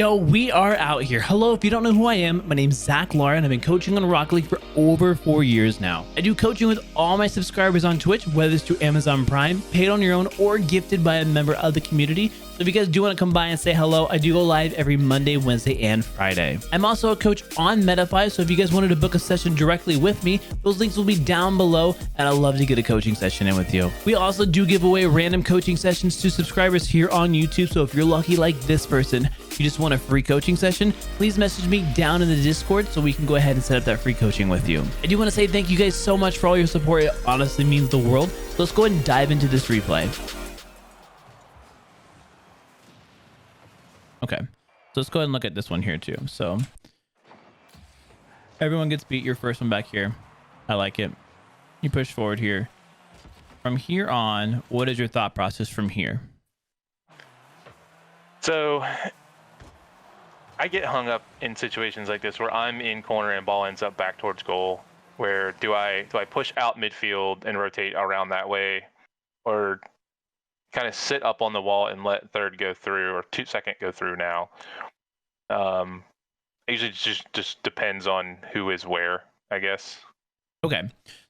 Yo, we are out here. Hello, if you don't know who I am, my name's Zach Lara, and I've been coaching on Rocket League for over 4 years now. I do coaching with all my subscribers on Twitch, whether it's through Amazon Prime, paid on your own, or gifted by a member of the community. So if you guys do want to come by and say hello, I do go live every Monday, Wednesday, and Friday. I'm also a coach on MetaFi, so if you guys wanted to book a session directly with me, those links will be down below, and I'd love to get a coaching session in with you. We also do give away random coaching sessions to subscribers here on YouTube, so if you're lucky like this person, you just want a free coaching session, please message me down in the Discord so we can go ahead and set up that free coaching with you. I do want to say thank you guys so much for all your support. It honestly means the world. So let's go ahead and dive into this replay. Okay, so let's go ahead and look at this one here too. So everyone gets beat. Your first one back here. I like it. You push forward here. From here on, what is your thought process from here? So I get hung up in situations like this where I'm in corner and ball ends up back towards goal. Where do I push out midfield and rotate around that way, or kind of sit up on the wall and let third go through, or second go through now? Usually just depends on who is where, I guess. Okay,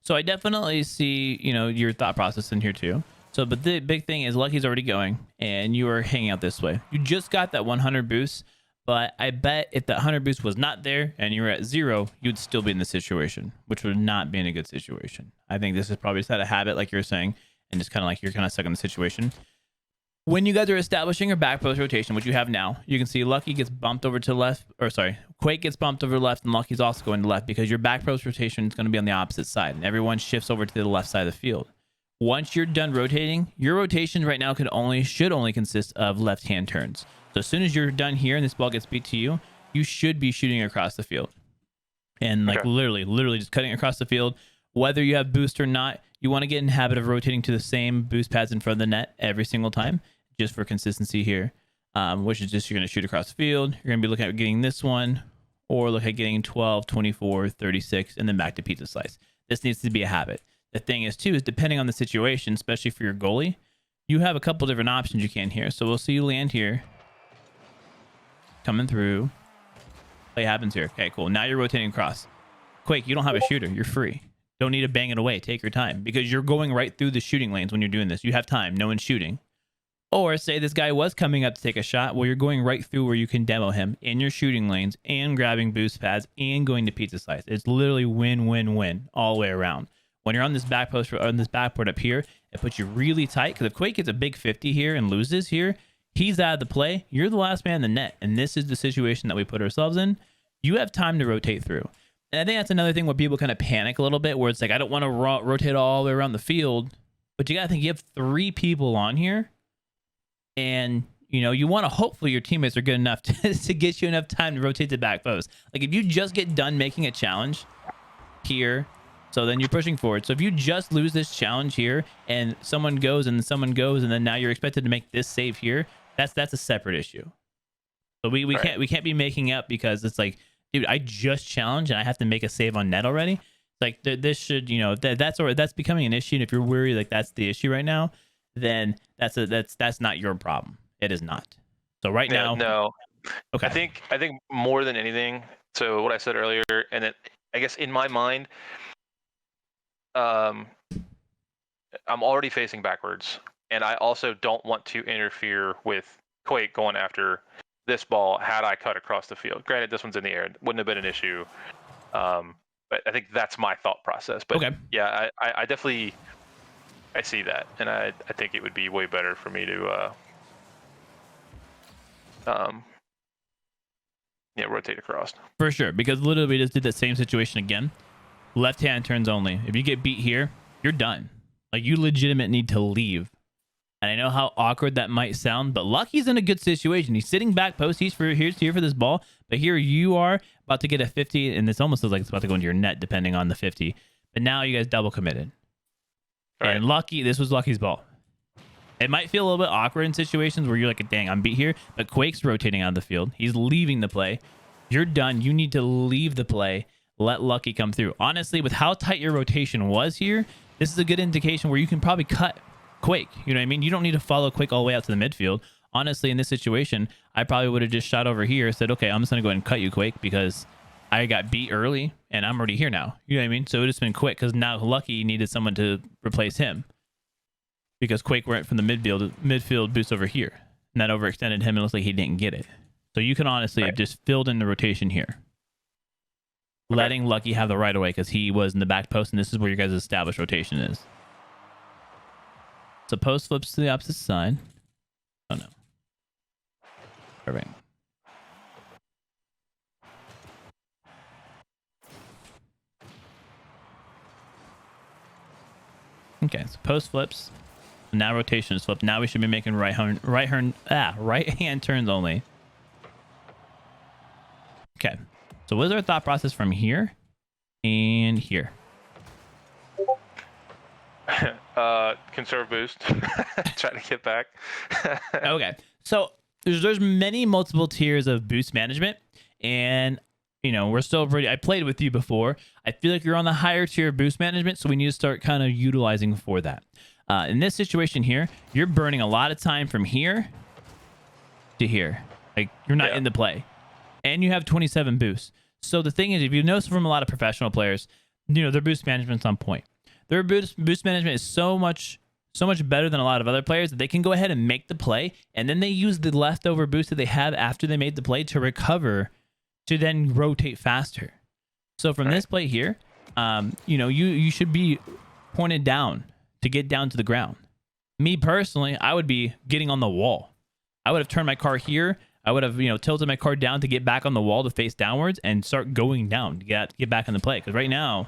so I definitely see, your thought process in here too. So, but the big thing is Lucky's already going and you are hanging out this way. You just got that 100 boost, but I bet if that 100 boost was not there and you were at 0, you'd still be in the situation, which would not be in a good situation. I think this is probably just out of habit, like you're saying, and just kind of like you're kind of stuck in the situation. When you guys are establishing your back post rotation, which you have now, you can see Lucky gets bumped over to the left, or sorry, Quake gets bumped over to the left, and Lucky's also going to the left because your back post rotation is going to be on the opposite side, and everyone shifts over to the left side of the field. Once you're done rotating, your rotation right now should only consist of left-hand turns. So as soon as you're done here and this ball gets beat to you, you should be shooting across the field. And like literally just cutting across the field. Whether you have boost or not, you want to get in the habit of rotating to the same boost pads in front of the net every single time, just for consistency here, which is just you're going to shoot across the field. You're going to be looking at getting this one, or look at getting 12, 24, 36, and then back to pizza slice. This needs to be a habit. The thing is too, is depending on the situation, especially for your goalie, you have a couple different options you can here. So we'll see you land here, coming through. Play happens here. Okay, cool. Now you're rotating across. Quake, you don't have a shooter. You're free. Don't need to bang it away. Take your time because you're going right through the shooting lanes when you're doing this. You have time. No one's shooting. Or say this guy was coming up to take a shot. Well, you're going right through where you can demo him in your shooting lanes and grabbing boost pads and going to pizza slice. It's literally win, win, win all the way around. When you're on this back post, or on this backboard up here, it puts you really tight. Because if Quake gets a big 50 here and loses here, he's out of the play. You're the last man in the net. And this is the situation that we put ourselves in. You have time to rotate through. And I think that's another thing where people kind of panic a little bit, where it's like, I don't want to rotate all the way around the field. But you got to think, you have 3 people on here. And, you want to hopefully your teammates are good enough to get you enough time to rotate the back post. Like if you just get done making a challenge here, so then you're pushing forward. So if you just lose this challenge here and someone goes and then now you're expected to make this save here, that's a separate issue. So we can't be making up because it's like, dude, I just challenged and I have to make a save on net already. Like this should, that's becoming an issue. And if you're worried like that's the issue right now, then that's not your problem. It is not. So right now, no. Okay. I think more than anything. So what I said earlier, and then I guess in my mind, I'm already facing backwards, and I also don't want to interfere with Quake going after this ball had I cut across the field. Granted, this one's in the air. It wouldn't have been an issue. But I think that's my thought process. But okay. Yeah, I definitely I see that, and I think it would be way better for me to rotate across. For sure, because literally we just did the same situation again. Left hand turns only. If you get beat here, you're done. Like you legitimate need to leave. And I know how awkward that might sound, but Lucky's in a good situation. He's sitting back post. He's here for this ball. But here you are about to get a 50, and this almost looks like it's about to go into your net, depending on the 50. But now you guys double committed. Right. And Lucky, this was Lucky's ball. It might feel a little bit awkward in situations where you're like, dang, I'm beat here. But Quake's rotating out of the field. He's leaving the play. You're done. You need to leave the play. Let Lucky come through. Honestly, with how tight your rotation was here, this is a good indication where you can probably cut Quake. You know what I mean? You don't need to follow Quake all the way out to the midfield. Honestly, in this situation, I probably would have just shot over here, said, okay, I'm just going to go ahead and cut you, Quake, because I got beat early and I'm already here now. You know what I mean? So it would have been quick because now Lucky needed someone to replace him because Quake went from the midfield boost over here. And that overextended him and it looks like he didn't get it. So you can honestly have just filled in the rotation here. Letting Lucky have the right of way because he was in the back post, and this is where your guys' established rotation is. So post flips to the opposite side. Oh no. Perfect. Okay, so post flips. Now rotation is flipped. Now we should be making right hand turns only. Okay. So what is our thought process from here and here? Conserve boost. Try to get back. Okay. So there's many multiple tiers of boost management, and you know, we're still pretty. I played with you before. I feel like you're on the higher tier of boost management, so we need to start kind of utilizing for that. In this situation here, you're burning a lot of time from here to here. Like you're not in the play, and you have 27 boosts. So the thing is, if you notice from a lot of professional players, you know, their boost management's on point. Their boost management is so much better than a lot of other players that they can go ahead and make the play, and then they use the leftover boost that they have after they made the play to recover, to then rotate faster. So from this play here, you know, you should be pointed down to get down to the ground. Me personally, I would be getting on the wall. I would have turned my car here. I would have, you know, tilted my car down to get back on the wall to face downwards and start going down to get back in the play. Because right now,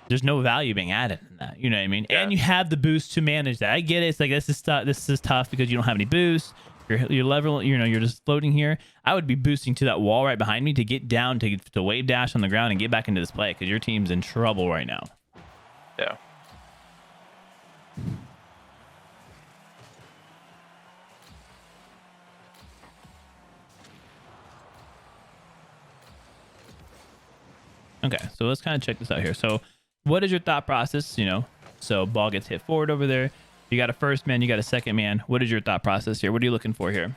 there's no value being added in that. You know what I mean? Yeah. And you have the boost to manage that. I get it. It's like this is tough because you don't have any boost. You're level. You know, you're just floating here. I would be boosting to that wall right behind me to get down to wave dash on the ground and get back into this play because your team's in trouble right now. Yeah. Okay, so let's kind of check this out here. So what is your thought process? You know, so ball gets hit forward over there. You got a first man, you got a second man. What is your thought process here? What are you looking for here?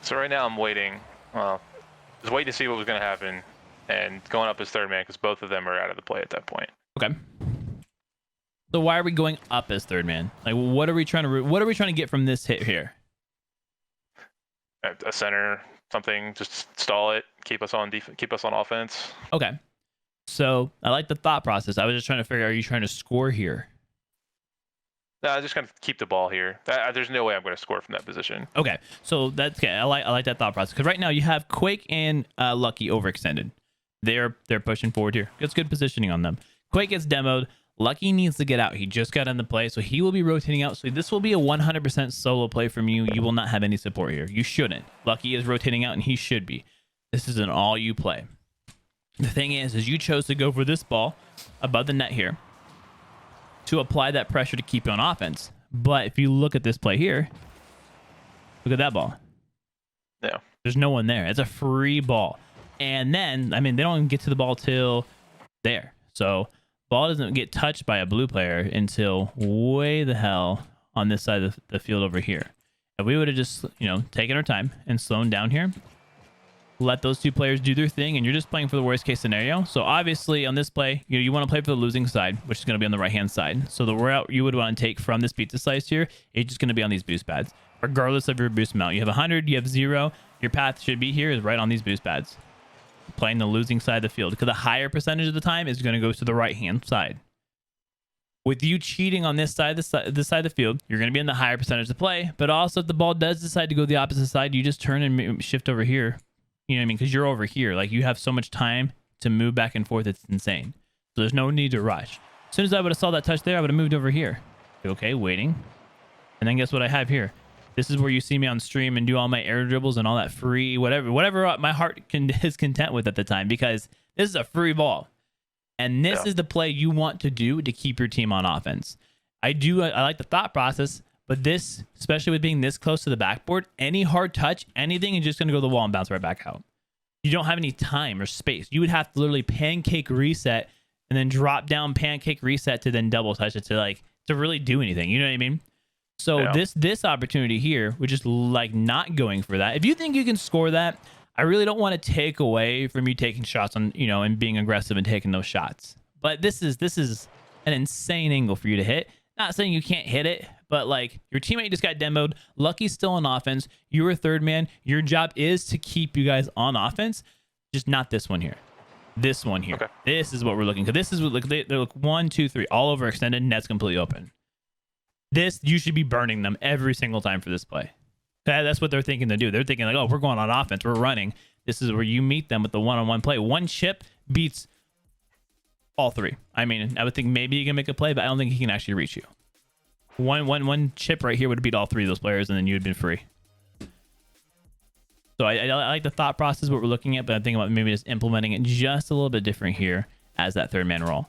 So right now I'm waiting. Just waiting to see what was going to happen and going up as third man because both of them are out of the play at that point. Okay. So why are we going up as third man? Like, what are we trying to get from this hit here? A center, something, just stall it, keep us on offense. Okay. So I like the thought process. I was just trying to figure, are you trying to score here? No, I just kind of keep the ball here. There's no way I'm going to score from that position. Okay, so that's okay. I like that thought process because right now you have Quake and Lucky overextended. They're pushing forward here. It's good positioning on them. Quake gets demoed. Lucky needs to get out. He just got in the play, so he will be rotating out. So this will be a 100% solo play from you. You will not have any support here. You shouldn't. Lucky is rotating out, and he should be. This is an all-you play. The thing is you chose to go for this ball above the net here to apply that pressure to keep you on offense. But if you look at this play here, look at that ball. Yeah. There's no one there. It's a free ball. And then, I mean, they don't even get to the ball till there. So ball doesn't get touched by a blue player until way the hell on this side of the field over here. If we would have just, you know, taken our time and slowed down here, let those two players do their thing, and you're just playing for the worst case scenario. So obviously on this play, you want to play for the losing side, which is going to be on the right hand side. So the route you would want to take from this pizza slice here is just going to be on these boost pads, regardless of your boost amount. You have 100, you have 0. Your path should be here is right on these boost pads, playing the losing side of the field, because the higher percentage of the time is going to go to the right hand side. With you cheating on this side of the field, you're going to be in the higher percentage of play. But also, if the ball does decide to go the opposite side, you just turn and shift over here. You know what I mean? Because you're over here. Like, you have so much time to move back and forth. It's insane. So there's no need to rush. As soon as I would have saw that touch there, I would have moved over here. Okay, waiting. And then guess what I have here? This is where you see me on stream and do all my air dribbles and all that free whatever my heart is content with at the time, because this is a free ball. And this is the play you want to do to keep your team on offense. I like the thought process. But this, especially with being this close to the backboard, any hard touch, anything is just going to go to the wall and bounce right back out. You don't have any time or space. You would have to literally pancake reset and then drop down pancake reset to then double touch it to really do anything. You know what I mean? So Yeah. this opportunity here, which is like not going for that. If you think you can score that, I really don't want to take away from you taking shots on, you know, and being aggressive and taking those shots. But this is an insane angle for you to hit. Not saying you can't hit it, but like your teammate just got demoed. Lucky's still on offense. You're a third man. Your job is to keep you guys on offense, just not this one here. This one here. Okay. This is what we're looking. Because this is what they look 1, 2, 3, all over extended. Net's completely open. This, you should be burning them every single time for this play. That's what they're thinking to do. They're thinking like, oh, we're going on offense. We're running. This is where you meet them with the one-on-one play. One chip beats all three. I mean, I would think maybe you can make a play, but I don't think he can actually reach you. One chip right here would beat all three of those players, and then you'd been free. So I like the thought process, what we're looking at, but I'm thinking about maybe just implementing it just a little bit different here as that third man role.